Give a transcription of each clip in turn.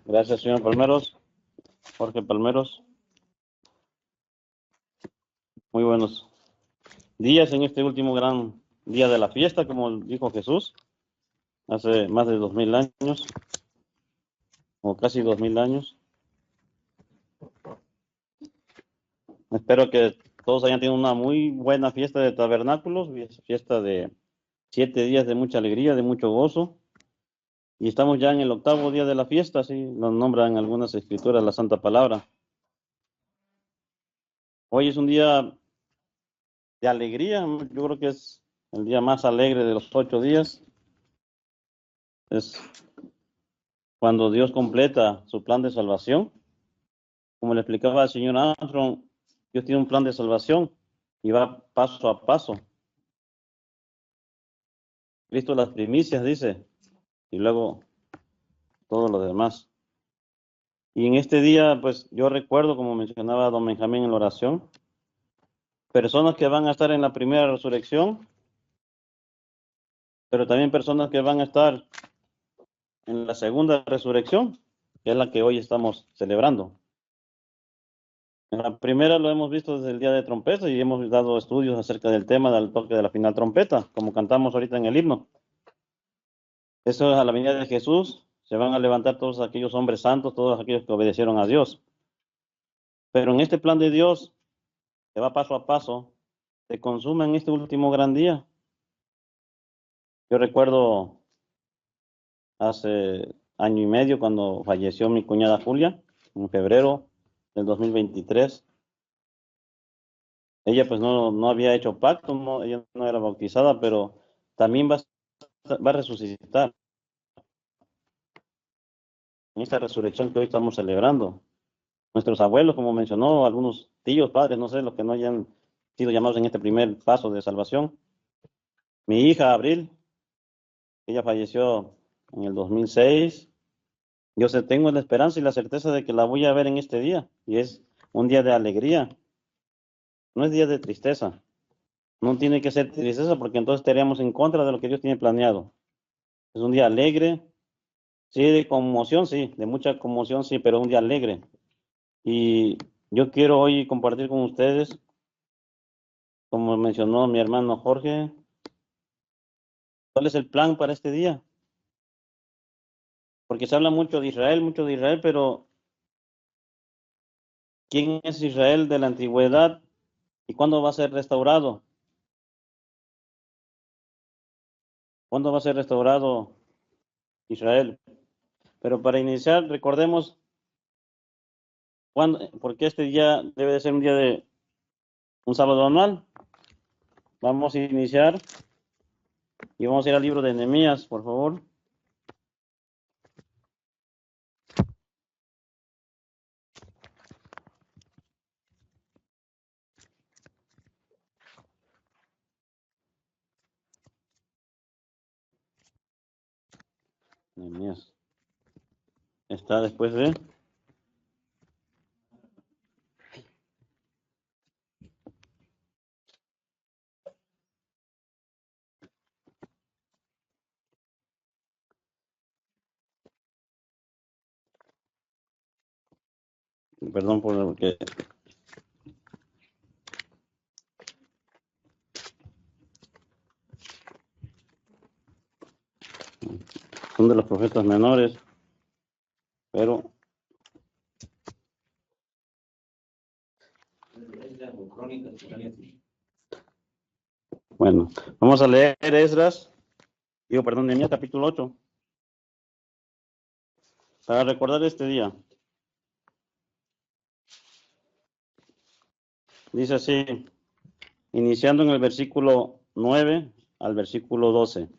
Gracias, señor Palmeros. Jorge Palmeros. Muy buenos días en este último gran día de la fiesta, como dijo Jesús, hace más de 2000 años, o casi 2000 años. Espero que todos hayan tenido una muy buena fiesta de tabernáculos, fiesta de 7 días de mucha alegría, de mucho gozo. Y estamos ya en el 8º día de la fiesta, así nos nombran algunas escrituras la Santa Palabra. Hoy es un día de alegría, yo creo que es el día más alegre de los 8 días. Es cuando Dios completa su plan de salvación. Como le explicaba el señor Armstrong, Dios tiene un plan de salvación y va paso a paso. Cristo las primicias, dice, y luego todo lo demás. Y en este día, pues yo recuerdo, como mencionaba don Benjamín en la oración, personas que van a estar en la primera resurrección, pero también personas que van a estar en la segunda resurrección, que es la que hoy estamos celebrando. En la primera lo hemos visto desde el día de trompeta y hemos dado estudios acerca del tema del toque de la final trompeta, como cantamos ahorita en el himno. Eso es a la venida de Jesús, se van a levantar todos aquellos hombres santos, todos aquellos que obedecieron a Dios. Pero en este plan de Dios, que va paso a paso, se consume en este último gran día. Yo recuerdo hace año y medio cuando falleció mi cuñada Julia, en febrero del 2023. Ella pues no había hecho pacto, ella no era bautizada, pero también va a resucitar en esta resurrección que hoy estamos celebrando. Nuestros abuelos, como mencionó, algunos tíos, padres, no sé, los que no hayan sido llamados en este primer paso de salvación. Mi hija, Abril, ella falleció en el 2006. Yo tengo la esperanza y la certeza de que la voy a ver en este día, y es un día de alegría, no es día de tristeza. No tiene que ser tristeza porque entonces estaríamos en contra de lo que Dios tiene planeado. Es un día alegre, sí, de conmoción, sí, de mucha conmoción, sí, pero un día alegre. Y yo quiero hoy compartir con ustedes, como mencionó mi hermano Jorge, cuál es el plan para este día. Porque se habla mucho de Israel, pero ¿quién es Israel de la antigüedad y cuándo va a ser restaurado? ¿Cuándo va a ser restaurado Israel? Pero para iniciar, recordemos porque este día debe de ser un día de un sábado anual. Vamos a iniciar y vamos a ir al libro de Nehemías, por favor. Nehemías. Está después de... Perdón por lo que... Son de los profetas menores, pero... Bueno, vamos a leer Nehemías capítulo 8, para recordar este día. Dice así, iniciando en el versículo 9 al versículo 12.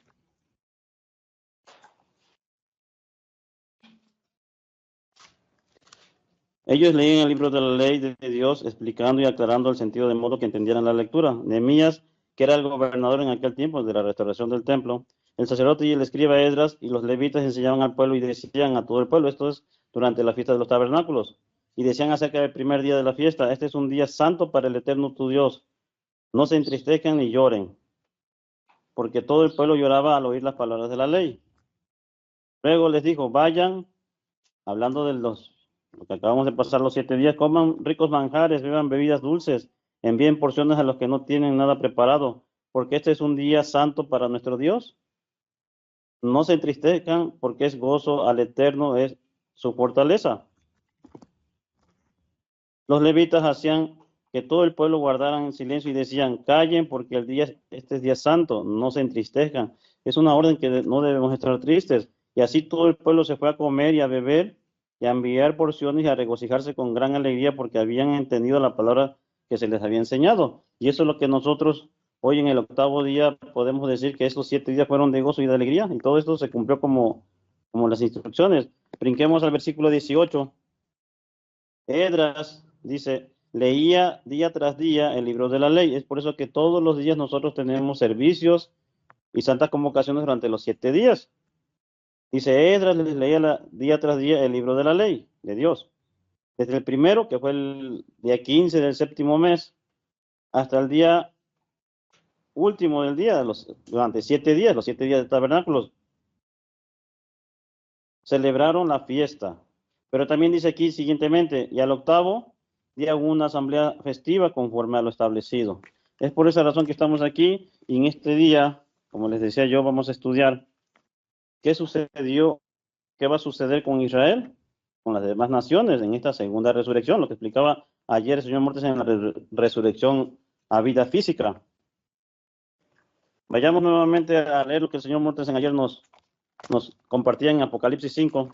Ellos leían el libro de la ley de Dios, explicando y aclarando el sentido de modo que entendieran la lectura. Nehemías, que era el gobernador en aquel tiempo de la restauración del templo, el sacerdote y el escriba Esdras y los levitas enseñaban al pueblo y decían a todo el pueblo, esto es durante la fiesta de los tabernáculos, y decían acerca del primer día de la fiesta, este es un día santo para el eterno tu Dios, no se entristezcan ni lloren. porque todo el pueblo lloraba al oír las palabras de la ley. Luego les dijo, vayan, hablando de lo que acabamos de pasar los 7 días, coman ricos manjares, beban bebidas dulces, envíen porciones a los que no tienen nada preparado, porque este es un día santo para nuestro Dios. No se entristezcan, porque es gozo al Eterno, es su fortaleza. Los levitas hacían que todo el pueblo guardara en silencio y decían, callen, porque este es día santo, no se entristezcan. Es una orden que no debemos estar tristes. Y así todo el pueblo se fue a comer y a beber y a enviar porciones y a regocijarse con gran alegría porque habían entendido la palabra que se les había enseñado. Y eso es lo que nosotros hoy en el 8º día podemos decir, que estos 7 días fueron de gozo y de alegría, y todo esto se cumplió como las instrucciones. Brinquemos al versículo 18. Edras dice, leía día tras día el libro de la ley. Es por eso que todos los días nosotros tenemos servicios y santas convocaciones durante los 7 días. Dice, Edras les leía día tras día el libro de la ley de Dios. Desde el primero, que fue el día 15 del 7º mes, hasta el día último del día, durante 7 días, los 7 días de tabernáculos, celebraron la fiesta. Pero también dice aquí siguientemente, y al 8º día hubo una asamblea festiva conforme a lo establecido. Es por esa razón que estamos aquí, y en este día, como les decía yo, vamos a estudiar qué sucedió, qué va a suceder con Israel, con las demás naciones en esta segunda resurrección, lo que explicaba ayer el señor Mortes en la resurrección a vida física. Vayamos nuevamente a leer lo que el señor Mortes ayer nos compartía en Apocalipsis 5.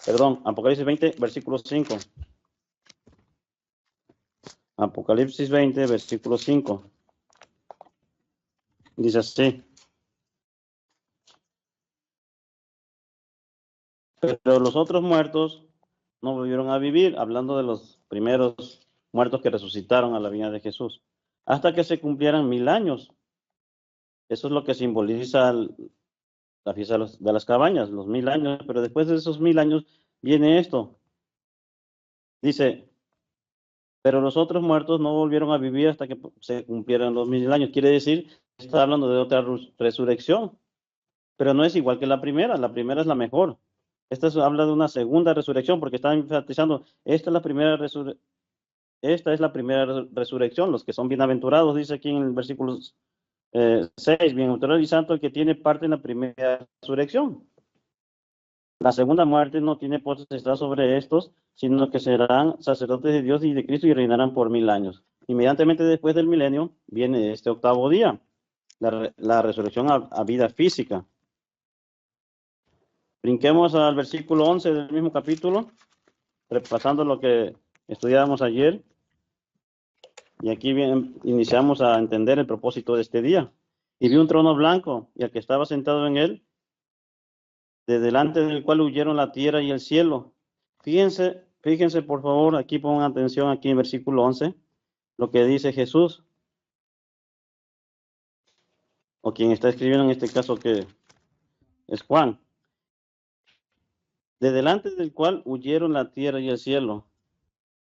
Perdón, Apocalipsis 20, versículo 5. Apocalipsis 20, versículo 5. Dice así. Pero los otros muertos no volvieron a vivir, hablando de los primeros muertos que resucitaron a la venida de Jesús, hasta que se cumplieran 1000 años. Eso es lo que simboliza la fiesta de las cabañas, los 1000 años, pero después de esos 1000 años viene esto. Dice, pero los otros muertos no volvieron a vivir hasta que se cumplieran los 1000 años. Quiere decir, está hablando de otra resurrección, pero no es igual que la primera es la mejor. Esta habla de una segunda resurrección, porque está enfatizando, esta es la primera resurrección, los que son bienaventurados, dice aquí en el versículo 6, bienaventurado y santo el que tiene parte en la primera resurrección. La segunda muerte no tiene potestad sobre estos, sino que serán sacerdotes de Dios y de Cristo y reinarán por 1000 años. Inmediatamente después del milenio viene este 8º día, la resurrección a vida física. Brinquemos al versículo 11 del mismo capítulo, repasando lo que estudiábamos ayer. Y aquí iniciamos a entender el propósito de este día. Y vi un trono blanco, y al que estaba sentado en él, de delante del cual huyeron la tierra y el cielo. Fíjense por favor, aquí pongan atención aquí en versículo 11, lo que dice Jesús, o quien está escribiendo en este caso, que es Juan. De delante del cual huyeron la tierra y el cielo,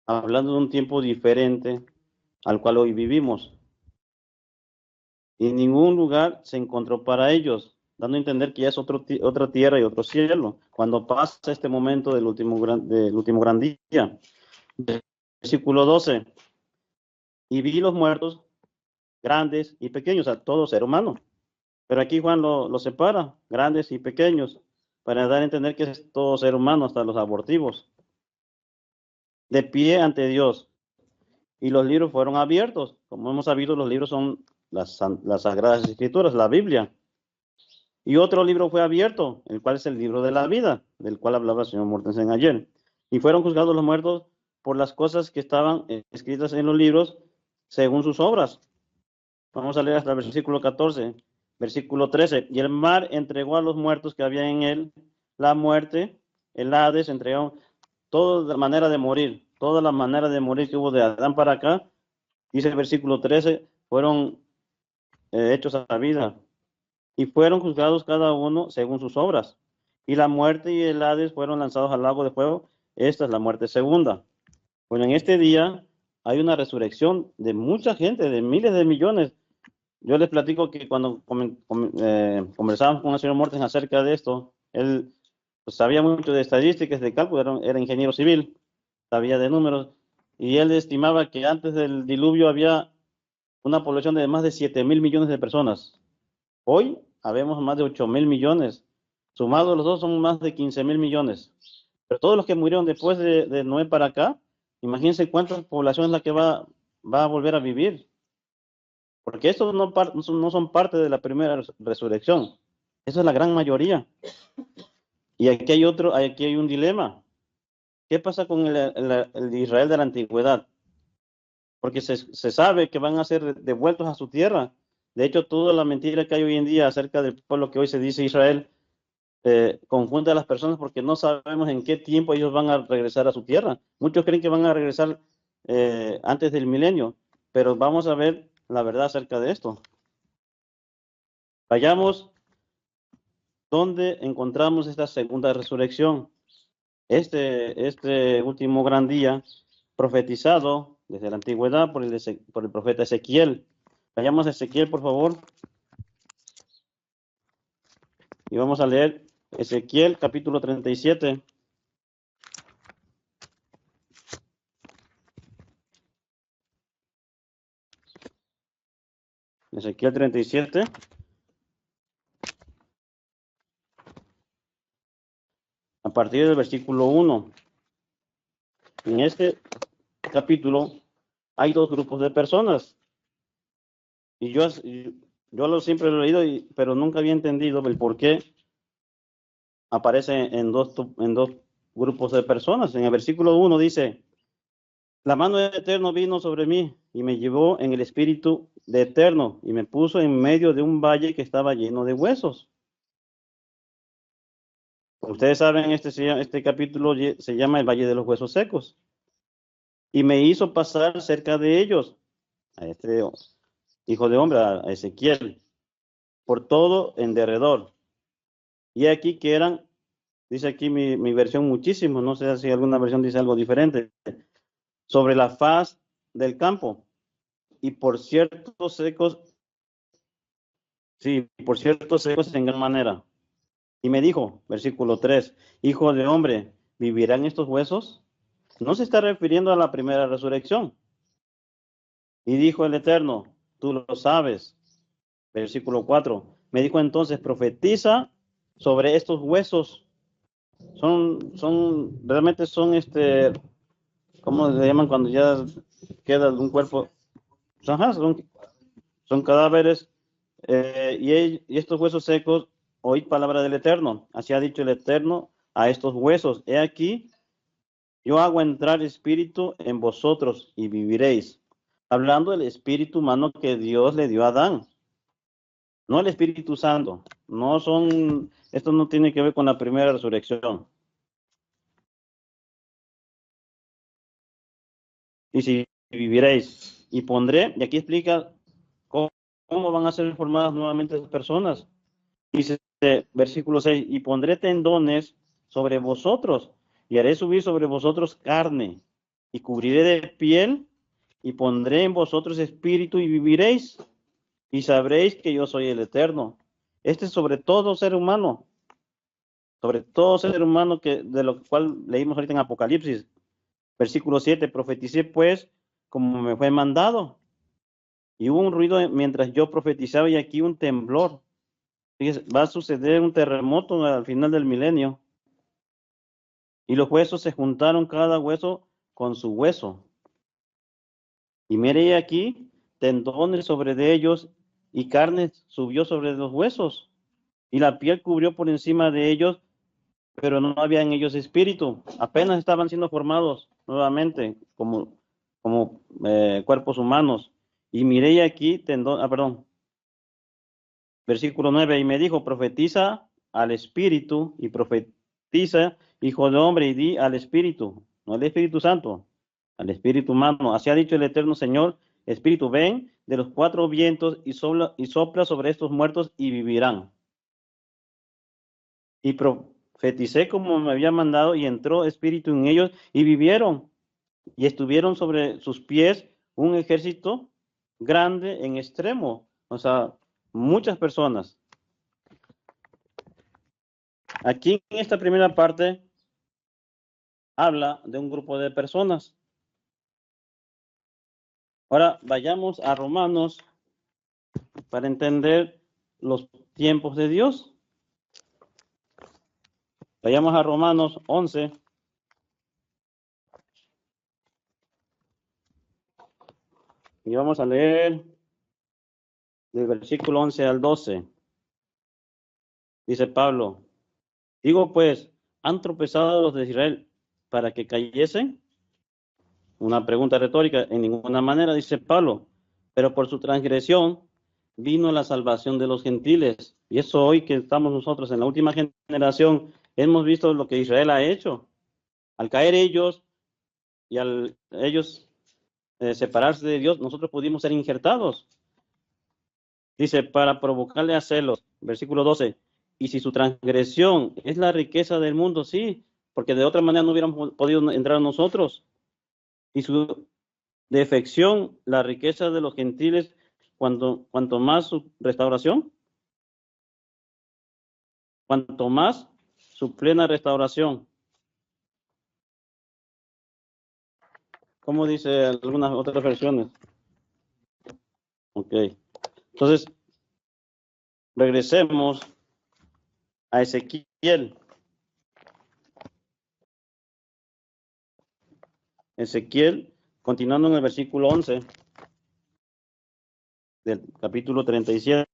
hablando de un tiempo diferente al cual hoy vivimos. Y en ningún lugar se encontró para ellos, dando a entender que ya es otra tierra y otro cielo, cuando pasa este momento del último gran día. Versículo 12. Y vi los muertos, grandes y pequeños, a todo ser humano. Pero aquí Juan lo separa, grandes y pequeños, para dar a entender que es todo ser humano, hasta los abortivos, de pie ante Dios. Y los libros fueron abiertos. Como hemos sabido, los libros son las Sagradas Escrituras, la Biblia. Y otro libro fue abierto, el cual es el libro de la vida, del cual hablaba el señor Mortensen ayer. Y fueron juzgados los muertos por las cosas que estaban escritas en los libros según sus obras. Vamos a leer hasta el versículo 14, versículo 13. Y el mar entregó a los muertos que había en él, la muerte, el Hades, entregaron toda la manera de morir que hubo de Adán para acá, dice el versículo 13, fueron hechos a la vida. Y fueron juzgados cada uno según sus obras. Y la muerte y el Hades fueron lanzados al lago de fuego. Esta es la muerte segunda. Bueno, en este día hay una resurrección de mucha gente, de miles de millones. Yo les platico que cuando conversábamos con el señor Morten acerca de esto, él pues, sabía mucho de estadísticas, de cálculo, era ingeniero civil, sabía de números, y él estimaba que antes del diluvio había una población de más de 7.000 millones de personas. Hoy habemos más de 8.000 millones. Sumados los dos son más de 15.000 millones. Pero todos los que murieron después de Noé para acá, imagínense cuánta población es la que va a volver a vivir. Porque estos no son parte de la primera resurrección. Esa es la gran mayoría. Y aquí hay un dilema. ¿Qué pasa con el Israel de la antigüedad? Porque se sabe que van a ser devueltos a su tierra. De hecho, toda la mentira que hay hoy en día acerca del pueblo que hoy se dice Israel confunde a las personas porque no sabemos en qué tiempo ellos van a regresar a su tierra. Muchos creen que van a regresar antes del milenio, pero vamos a ver la verdad acerca de esto. Vayamos donde encontramos esta segunda resurrección. Este último gran día, profetizado desde la antigüedad por el profeta Ezequiel. Vayamos a Ezequiel, por favor, y vamos a leer Ezequiel capítulo 37. Ezequiel 37. A partir del versículo 1. En este capítulo hay dos grupos de personas. Y yo siempre lo he leído, pero nunca había entendido el por qué aparece en dos grupos de personas. En el versículo 1 dice, la mano de Eterno vino sobre mí y me llevó en el espíritu de Eterno y me puso en medio de un valle que estaba lleno de huesos. Ustedes saben, este capítulo se llama el Valle de los Huesos Secos. Y me hizo pasar cerca de ellos, a este hijo de hombre, a Ezequiel, por todo en derredor. Y aquí que eran, dice aquí mi versión muchísimo, no sé si alguna versión dice algo diferente, sobre la faz del campo. Y por ciertos secos, sí, por ciertos secos en gran manera. Y me dijo, versículo 3, hijo de hombre, ¿vivirán estos huesos? No se está refiriendo a la primera resurrección. Y dijo el Eterno, tú lo sabes. Versículo 4, me dijo entonces, profetiza sobre estos huesos. Realmente son ¿cómo le llaman cuando ya queda un cuerpo? Ajá, son cadáveres. Y estos huesos secos, oíd palabra del Eterno. Así ha dicho el Eterno a estos huesos. He aquí, yo hago entrar espíritu en vosotros y viviréis. Hablando del espíritu humano que Dios le dio a Adán, no el Espíritu Santo. Esto no tiene que ver con la primera resurrección. Y si viviréis, y pondré, y aquí explica cómo van a ser formadas nuevamente las personas. Dice, versículo 6, y pondré tendones sobre vosotros, y haré subir sobre vosotros carne, y cubriré de piel, y pondré en vosotros espíritu, y viviréis, y sabréis que yo soy el Eterno. Este es sobre todo ser humano de lo cual leímos ahorita en Apocalipsis. Versículo 7, profeticé pues como me fue mandado. Y hubo un ruido mientras yo profetizaba y aquí un temblor. Fíjese, va a suceder un terremoto al final del milenio. Y los huesos se juntaron cada hueso con su hueso. Y miré aquí tendones sobre de ellos y carne subió sobre los huesos. Y la piel cubrió por encima de ellos, pero no había en ellos espíritu. Apenas estaban siendo formados nuevamente como cuerpos humanos. Y miré aquí versículo 9, y me dijo, profetiza al espíritu y profetiza, hijo de hombre, y di al espíritu, no al Espíritu Santo, al espíritu humano. Así ha dicho el eterno Señor, espíritu, ven de los cuatro vientos y sopla sobre estos muertos y vivirán. Y profeticé como me había mandado y entró espíritu en ellos y vivieron. y estuvieron sobre sus pies un ejército grande en extremo, o sea, muchas personas. Aquí en esta primera parte habla de un grupo de personas. Ahora vayamos a Romanos para entender los tiempos de Dios. Vayamos a Romanos 11. Y vamos a leer del versículo 11 al 12. Dice Pablo, digo pues, ¿han tropezado los de Israel para que cayesen? Una pregunta retórica, en ninguna manera, dice Pablo, pero por su transgresión vino la salvación de los gentiles. Y eso hoy que estamos nosotros en la última generación, hemos visto lo que Israel ha hecho. Al caer ellos y al ellos separarse de Dios, nosotros pudimos ser injertados. Dice, para provocarle a celos, versículo 12, y si su transgresión es la riqueza del mundo, sí, porque de otra manera no hubiéramos podido entrar nosotros. Y su defección, la riqueza de los gentiles, cuanto más su restauración, cuanto más su plena restauración. Como dice algunas otras versiones. Ok. Entonces, regresemos a Ezequiel. Ezequiel, continuando en el versículo 11 del capítulo 37.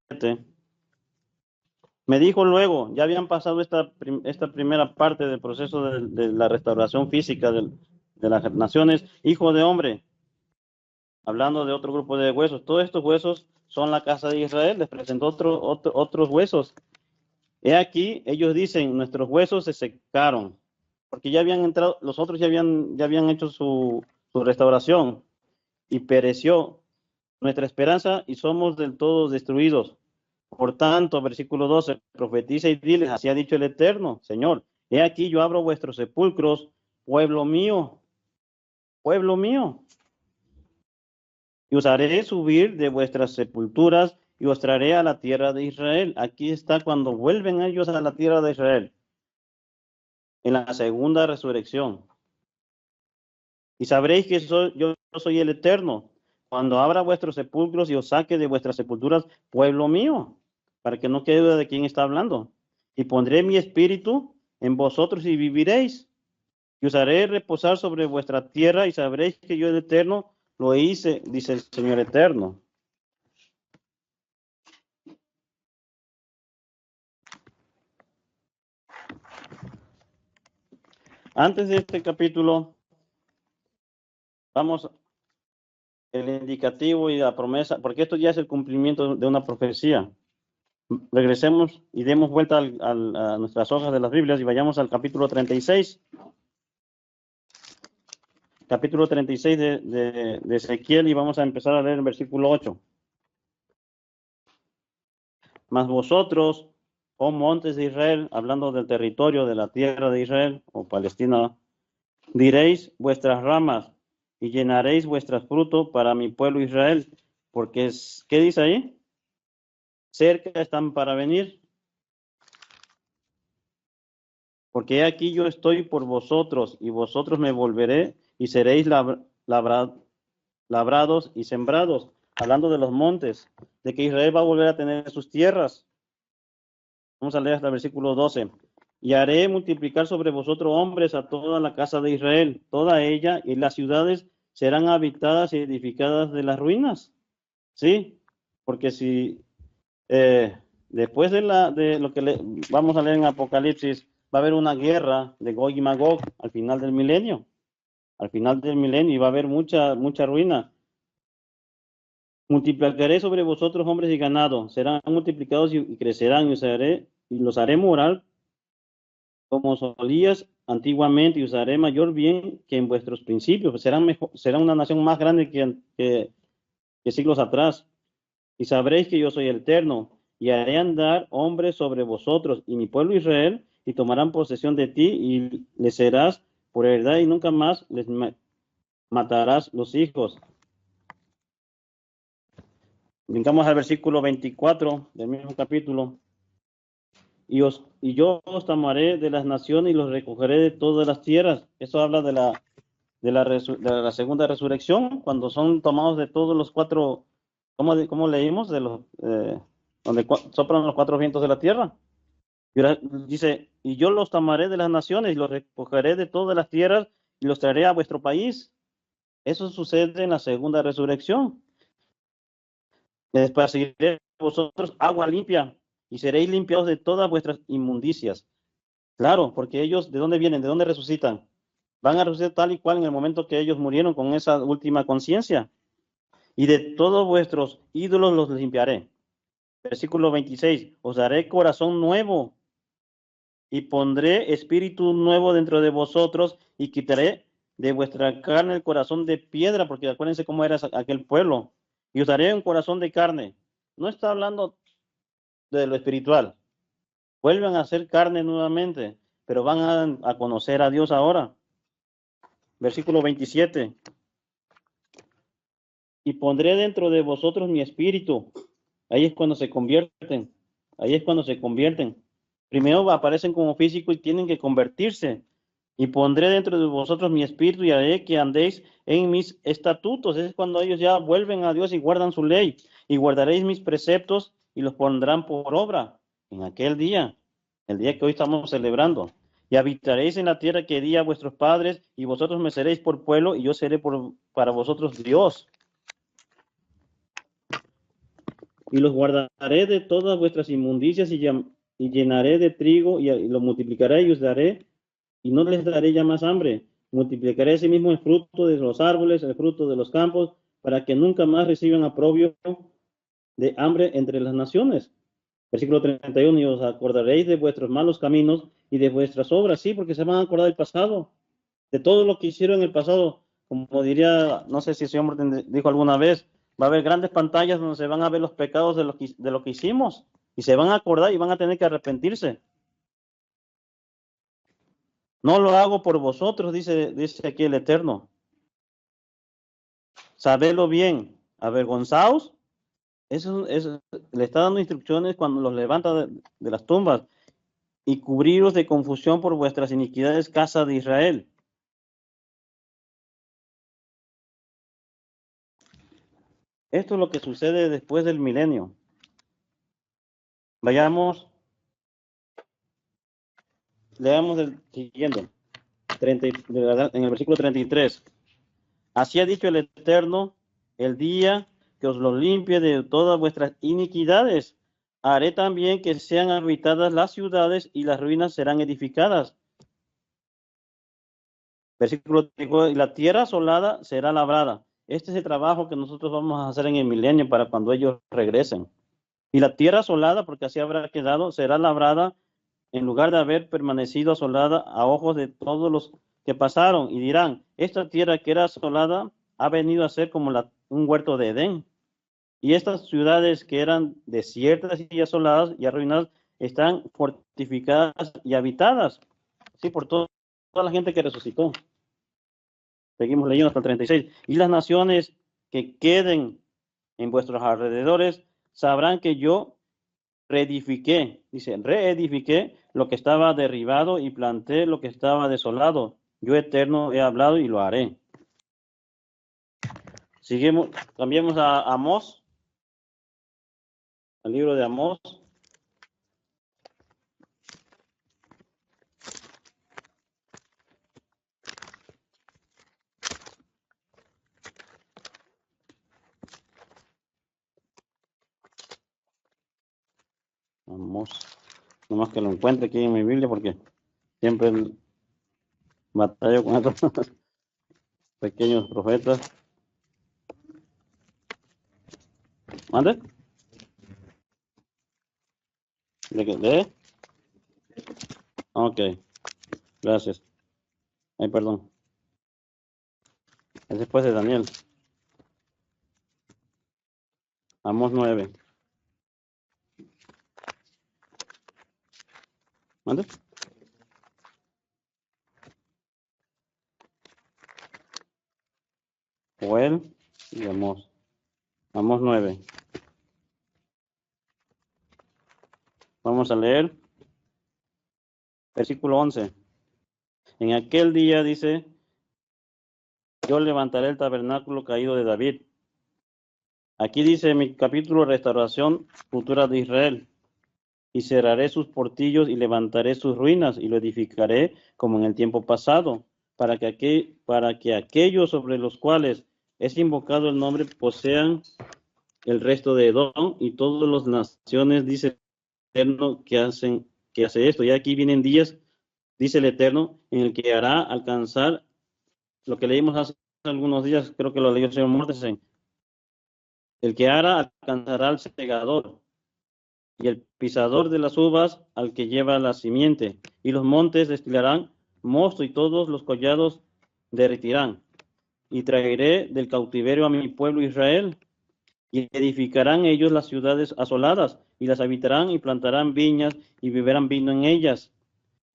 Me dijo luego, ya habían pasado esta primera parte del proceso de la restauración física de las naciones, hijo de hombre, hablando de otro grupo de huesos. Todos estos huesos son la casa de Israel, les presentó otros huesos. He aquí, ellos dicen, nuestros huesos se secaron, porque ya habían entrado, los otros ya habían hecho su restauración, y pereció nuestra esperanza, y somos del todo destruidos. Por tanto, versículo 12, profetiza y diles, así ha dicho el Eterno, Señor, he aquí yo abro vuestros sepulcros, pueblo mío, y os haré subir de vuestras sepulturas y os traeré a la tierra de Israel. Aquí está cuando vuelven ellos a la tierra de Israel, en la segunda resurrección. Y sabréis que yo soy el Eterno, cuando abra vuestros sepulcros y os saque de vuestras sepulturas, pueblo mío, para que no quede duda de quién está hablando. Y pondré mi espíritu en vosotros y viviréis. Y os haré reposar sobre vuestra tierra y sabréis que yo el Eterno lo hice, dice el Señor Eterno. Antes de este capítulo, vamos el indicativo y la promesa, porque esto ya es el cumplimiento de una profecía. Regresemos y demos vuelta a nuestras hojas de las Biblias y vayamos al capítulo 36. Capítulo 36 de Ezequiel, y vamos a empezar a leer el versículo 8. Mas vosotros, oh montes de Israel, hablando del territorio de la tierra de Israel o Palestina, diréis vuestras ramas y llenaréis vuestras frutos para mi pueblo Israel, porque ¿qué dice ahí? Cerca están para venir, porque aquí yo estoy por vosotros y vosotros me volveré y seréis labrados y sembrados, hablando de los montes, de que Israel va a volver a tener sus tierras. Vamos a leer hasta el versículo 12. Y haré multiplicar sobre vosotros hombres a toda la casa de Israel, toda ella, y las ciudades serán habitadas y edificadas de las ruinas. Sí, porque si después de lo que vamos a leer en Apocalipsis, va a haber una guerra de Gog y Magog al final del milenio. Al final del milenio, y va a haber mucha ruina. Multiplicaré sobre vosotros hombres y ganado, serán multiplicados y crecerán, y los haré morar como solías antiguamente, y os haré mayor bien que en vuestros principios. Serán una nación más grande que siglos atrás. Y sabréis que yo soy el Eterno, y haré andar hombres sobre vosotros y mi pueblo Israel, y tomarán posesión de ti, y les serás por heredad, y nunca más matarás los hijos. Brincamos al versículo 24 del mismo capítulo. Y yo os tomaré de las naciones y los recogeré de todas las tierras. Eso habla de la segunda resurrección, cuando son tomados de todos los cuatro, ¿cómo leímos? De los, donde soplan los cuatro vientos de la tierra. Y ahora dice, y yo los tomaré de las naciones y los recogeré de todas las tierras y los traeré a vuestro país. Eso sucede en la segunda resurrección. Esparciré vosotros agua limpia y seréis limpiados de todas vuestras inmundicias. Claro, porque ellos, ¿de dónde vienen? ¿De dónde resucitan? Van a resucitar tal y cual en el momento que ellos murieron con esa última conciencia. Y de todos vuestros ídolos los limpiaré. Versículo 26, os daré corazón nuevo y pondré espíritu nuevo dentro de vosotros y quitaré de vuestra carne el corazón de piedra, porque acuérdense cómo era aquel pueblo. Y os daré un corazón de carne. No está hablando de lo espiritual. Vuelven a ser carne nuevamente, pero van a conocer a Dios ahora. Versículo 27. Y pondré dentro de vosotros mi espíritu. Ahí es cuando se convierten. Ahí es cuando se convierten. Primero aparecen como físico y tienen que convertirse. Y pondré dentro de vosotros mi espíritu y haré que andéis en mis estatutos. Es cuando ellos ya vuelven a Dios y guardan su ley. Y guardaréis mis preceptos y los pondrán por obra en aquel día, el día que hoy estamos celebrando. Y habitaréis en la tierra que di a vuestros padres, y vosotros me seréis por pueblo, y yo seré para vosotros Dios. Y los guardaré de todas vuestras inmundicias y llenaré de trigo y lo multiplicaré y os daré, y no les daré ya más hambre. Multiplicaré asimismo el fruto de los árboles, el fruto de los campos, para que nunca más reciban aprobio de hambre entre las naciones. Versículo 31, y os acordaréis de vuestros malos caminos y de vuestras obras, sí, porque se van a acordar del pasado, de todo lo que hicieron en el pasado. Como diría, no sé si ese hombre dijo alguna vez, va a haber grandes pantallas donde se van a ver los pecados de lo que hicimos y se van a acordar y van a tener que arrepentirse. No lo hago por vosotros, dice aquí el Eterno. Sabedlo bien, avergonzaos. Eso le está dando instrucciones cuando los levanta de las tumbas y cubriros de confusión por vuestras iniquidades, casa de Israel. Esto es lo que sucede después del milenio. Vayamos, leamos el siguiente, en el versículo 33. Así ha dicho el Eterno, el día que os lo limpie de todas vuestras iniquidades. Haré también que sean habitadas las ciudades y las ruinas serán edificadas. Versículo 5, y la tierra asolada será labrada. Este es el trabajo que nosotros vamos a hacer en el milenio para cuando ellos regresen. Y la tierra asolada, porque así habrá quedado, será labrada en lugar de haber permanecido asolada a ojos de todos los que pasaron. Y dirán, esta tierra que era asolada ha venido a ser como un huerto de Edén. Y estas ciudades que eran desiertas y asoladas y arruinadas están fortificadas y habitadas. Sí, por toda la gente que resucitó. Seguimos leyendo hasta el 36. Y las naciones que queden en vuestros alrededores sabrán que yo reedifiqué, dice, reedifiqué lo que estaba derribado y planté lo que estaba desolado. Yo eterno he hablado y lo haré. Seguimos, cambiemos a Amós, al libro de Amós. Amós, nomás que lo encuentre aquí en mi Biblia porque siempre batallo con estos pequeños profetas. ¿Mande? ¿Lee? Ok, gracias. Ay, perdón. Es después de Daniel. Amós 9. ¿Mande? Joel y Amós. Amós 9. Vamos a leer versículo 11. En aquel día dice, yo levantaré el tabernáculo caído de David. Aquí dice mi capítulo, restauración futura de Israel. Y cerraré sus portillos y levantaré sus ruinas y lo edificaré como en el tiempo pasado, para que aquellos sobre los cuales es invocado el nombre posean el resto de Edom y todas las naciones, dice el Eterno, que hace esto. Y aquí vienen días, dice el Eterno, en el que hará alcanzar lo que leímos hace algunos días, creo que lo leyó el señor Mortensen, el que hará alcanzará al segador y el pisador de las uvas al que lleva la simiente, y los montes destilarán mosto y todos los collados derretirán. Y traeré del cautiverio a mi pueblo Israel, y edificarán ellos las ciudades asoladas, y las habitarán y plantarán viñas y beberán vino en ellas,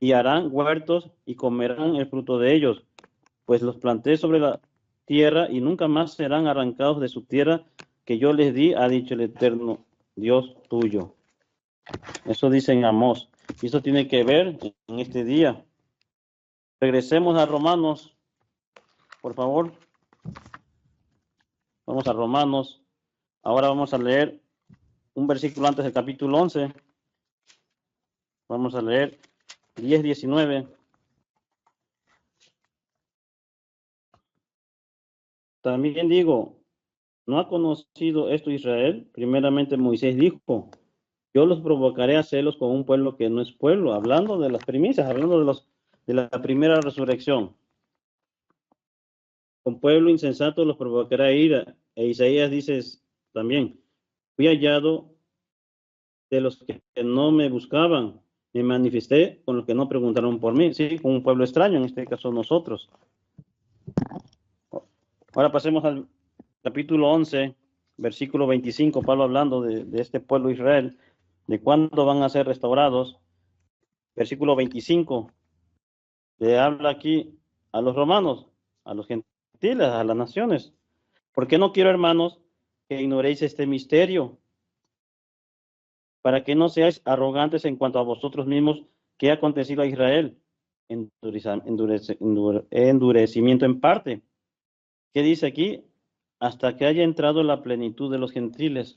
y harán huertos y comerán el fruto de ellos, pues los planté sobre la tierra y nunca más serán arrancados de su tierra que yo les di, ha dicho el Eterno Dios tuyo. Eso dice en Amós. Y eso tiene que ver en este día. Regresemos a Romanos, por favor. Vamos a Romanos. Ahora vamos a leer un versículo antes del capítulo 11. Vamos a leer 10:19. También digo, ¿no ha conocido esto Israel? Primeramente Moisés dijo, yo los provocaré a celos con un pueblo que no es pueblo, hablando de las primicias, hablando de la primera resurrección. Con pueblo insensato los provocará ira. E Isaías dice también, fui hallado de los que no me buscaban, me manifesté con los que no preguntaron por mí, sí, con un pueblo extraño, en este caso nosotros. Ahora pasemos al capítulo 11, versículo 25, Pablo hablando de este pueblo Israel, de cuándo van a ser restaurados. Versículo 25, le habla aquí a los romanos, a los gentiles, a las naciones. ¿Por qué no quiero, hermanos, que ignoréis este misterio? Para que no seáis arrogantes en cuanto a vosotros mismos, ¿qué ha acontecido a Israel? Endurecimiento en parte. ¿Qué dice aquí? Hasta que haya entrado la plenitud de los gentiles.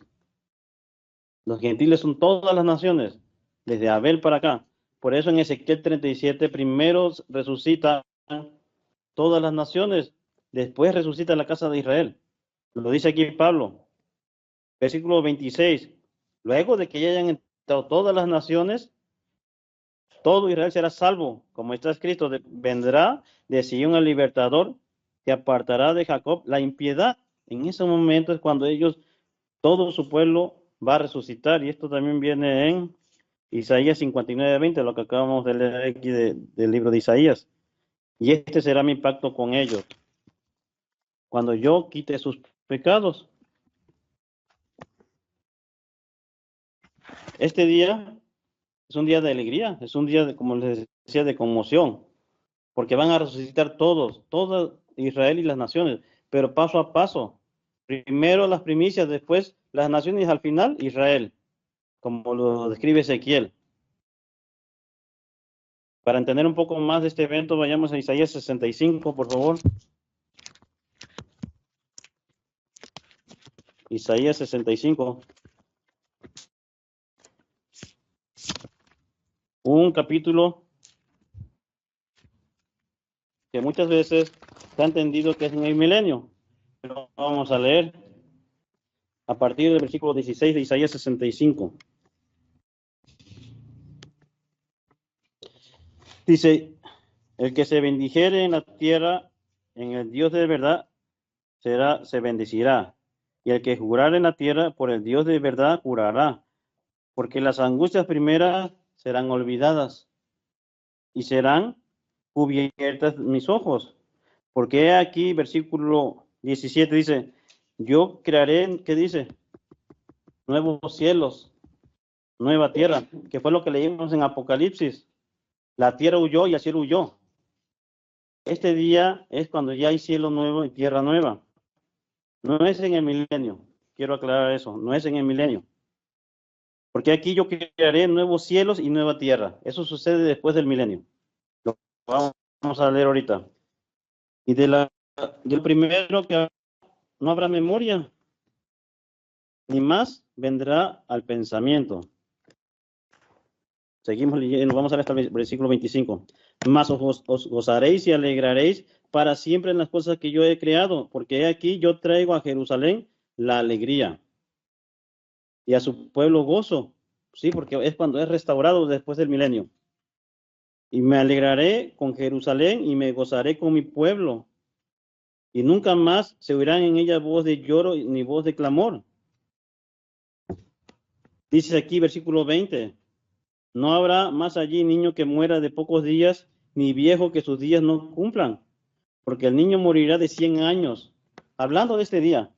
Los gentiles son todas las naciones, desde Abel para acá. Por eso en Ezequiel 37, primero resucitan todas las naciones, después resucita la casa de Israel. Lo dice aquí Pablo. Versículo 26. Luego de que ya hayan entrado todas las naciones, todo Israel será salvo, como está escrito, vendrá de Sion el libertador, que apartará de Jacob la impiedad. En ese momento es cuando todo su pueblo va a resucitar, y esto también viene en Isaías 59:20, lo que acabamos de leer aquí del libro de Isaías. Y este será mi pacto con ellos, cuando yo quite sus pecados. Este día es un día de alegría, es un día, como les decía, de conmoción, porque van a resucitar todo Israel y las naciones, pero paso a paso. Primero las primicias, después las naciones y al final Israel, como lo describe Ezequiel. Para entender un poco más de este evento, vayamos a Isaías 65, por favor. Isaías 65. Un capítulo que muchas veces se ha entendido que es en el milenio. Pero vamos a leer a partir del versículo 16 de Isaías 65. Dice, el que se bendijere en la tierra, en el Dios de verdad, se bendecirá. Y el que jurare en la tierra, por el Dios de verdad, jurará. Porque las angustias primeras serán olvidadas y serán cubiertas mis ojos. Porque aquí, versículo 17 dice, yo crearé, ¿qué dice? Nuevos cielos, nueva tierra, que fue lo que leímos en Apocalipsis. La tierra huyó y el cielo huyó. Este día es cuando ya hay cielo nuevo y tierra nueva. No es en el milenio. Quiero aclarar eso. No es en el milenio. Porque aquí yo crearé nuevos cielos y nueva tierra. Eso sucede después del milenio. Lo vamos a leer ahorita. Y del primero que no habrá memoria, ni más vendrá al pensamiento. Seguimos leyendo, vamos a ver hasta el versículo 25. Mas os gozaréis y alegraréis para siempre en las cosas que yo he creado, porque aquí yo traigo a Jerusalén la alegría y a su pueblo gozo. Sí, porque es cuando es restaurado después del milenio. Y me alegraré con Jerusalén y me gozaré con mi pueblo. Y nunca más se oirán en ella voz de lloro ni voz de clamor. Dice aquí, versículo 20. No habrá más allí niño que muera de pocos días, ni viejo que sus días no cumplan, porque el niño morirá de 100 años. Hablando de este día,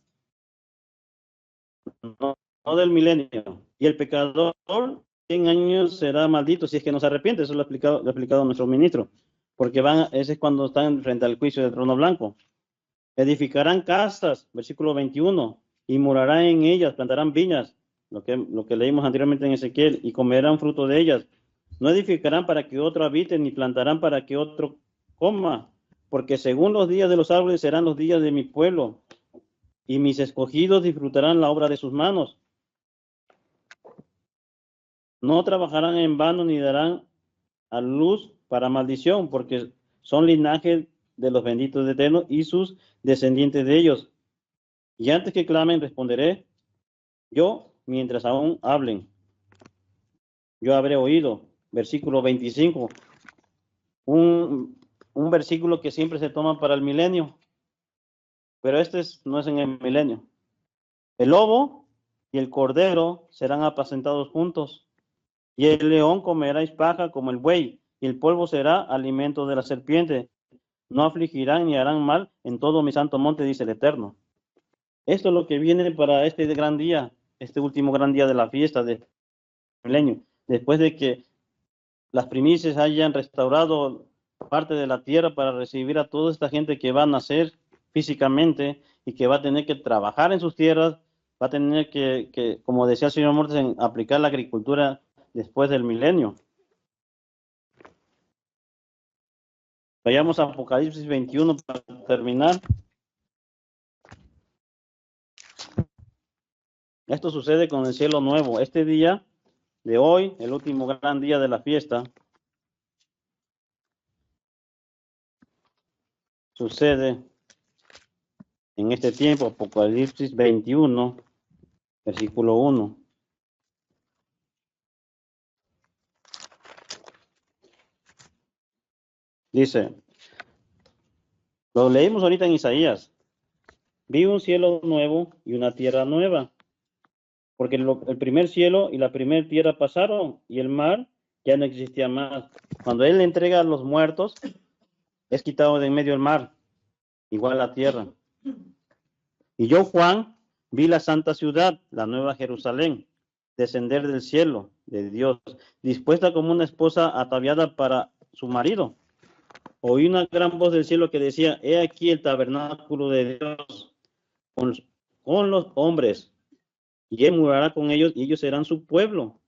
no del milenio. Y el pecador, 100 años será maldito si es que no se arrepiente. Eso lo ha explicado nuestro ministro. Porque ese es cuando están frente al juicio del trono blanco. Edificarán casas, versículo 21, y morarán en ellas, plantarán viñas, lo que leímos anteriormente en Ezequiel, y comerán fruto de ellas. No edificarán para que otro habite, ni plantarán para que otro coma, porque según los días de los árboles serán los días de mi pueblo, y mis escogidos disfrutarán la obra de sus manos. No trabajarán en vano, ni darán a luz para maldición, porque son linaje de los benditos de Eterno y sus descendientes de ellos. Y antes que clamen, responderé yo, mientras aún hablen. Yo habré oído. Versículo 25. Un versículo que siempre se toma para el milenio, pero no es en el milenio. El lobo y el cordero serán apacentados juntos, y el león comerá paja como el buey, y el polvo será alimento de la serpiente. No afligirán ni harán mal en todo mi santo monte, dice el Eterno. Esto es lo que viene para este gran día, este último gran día de la fiesta de milenio, después de que las primicias hayan restaurado parte de la tierra para recibir a toda esta gente que va a nacer físicamente y que va a tener que trabajar en sus tierras, va a tener como decía el señor Mortensen, aplicar la agricultura después del milenio. Vayamos a Apocalipsis 21 para terminar. Esto sucede con el cielo nuevo. Este día de hoy, el último gran día de la fiesta, sucede en este tiempo, Apocalipsis 21, versículo 1. Dice, lo leímos ahorita en Isaías, vi un cielo nuevo y una tierra nueva, porque el primer cielo y la primera tierra pasaron y el mar ya no existía más. Cuando Él entrega a los muertos, es quitado de en medio el mar, igual la tierra. Y yo, Juan, vi la santa ciudad, la nueva Jerusalén, descender del cielo de Dios, dispuesta como una esposa ataviada para su marido. Oí una gran voz del cielo que decía, he aquí el tabernáculo de Dios con los hombres, y Él morará con ellos, y ellos serán su pueblo.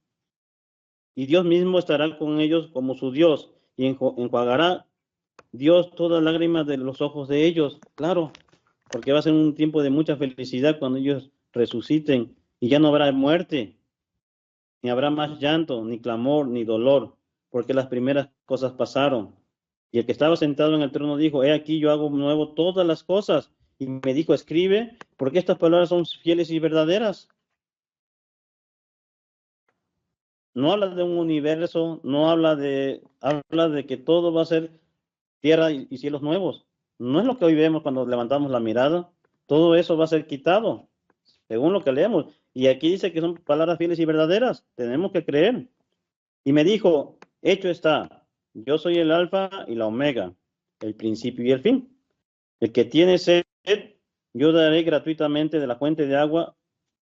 Y Dios mismo estará con ellos como su Dios, y enjuagará Dios todas las lágrimas de los ojos de ellos. Claro, porque va a ser un tiempo de mucha felicidad cuando ellos resuciten, y ya no habrá muerte, ni habrá más llanto, ni clamor, ni dolor, porque las primeras cosas pasaron. Y el que estaba sentado en el trono dijo, he aquí yo hago nuevo todas las cosas. Y me dijo, escribe, porque estas palabras son fieles y verdaderas. No habla de un universo, no habla de que todo va a ser tierra y cielos nuevos. No es lo que hoy vemos cuando levantamos la mirada. Todo eso va a ser quitado, según lo que leemos. Y aquí dice que son palabras fieles y verdaderas. Tenemos que creer. Y me dijo, hecho está, yo soy el alfa y la omega, el principio y el fin. El que tiene sed, yo daré gratuitamente de la fuente de agua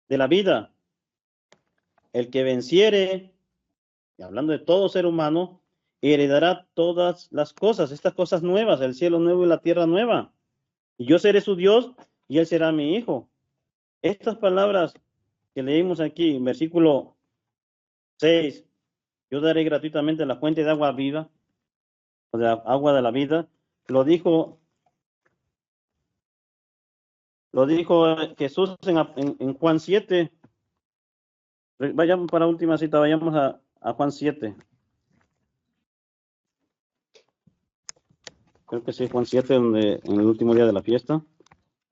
de la vida. El que venciere, y hablando de todo ser humano, heredará todas las cosas, estas cosas nuevas, el cielo nuevo y la tierra nueva. Y yo seré su Dios, y él será mi hijo. Estas palabras que leímos aquí en versículo 6, yo daré gratuitamente la fuente de agua viva, o de agua de la vida, lo dijo Jesús en Juan 7. Vayamos para última cita, vayamos a Juan 7. Creo que sí, Juan 7, donde en el último día de la fiesta.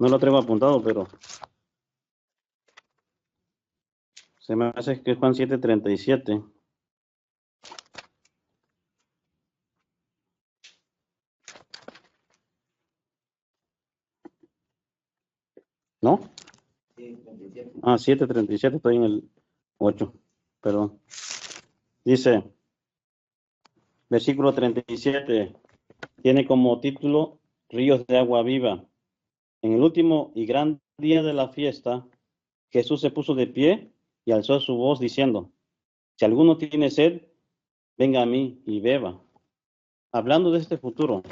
No lo traigo apuntado, pero se me hace que es Juan 7:37. ¿No? Ah, 7:37, estoy en el 8, perdón. Dice, versículo 37, tiene como título Ríos de agua viva. En el último y gran día de la fiesta, Jesús se puso de pie y alzó su voz diciendo, si alguno tiene sed, venga a mí y beba. Hablando de este futuro,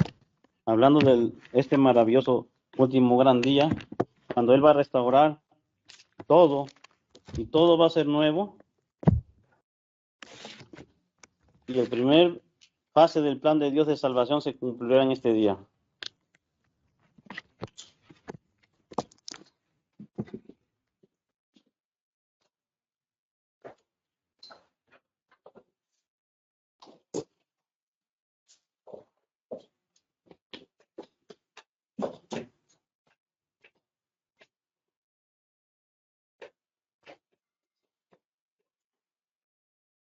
hablando de este maravilloso último gran día, cuando Él va a restaurar todo y todo va a ser nuevo. Y el primer fase del plan de Dios de salvación se cumplirá en este día.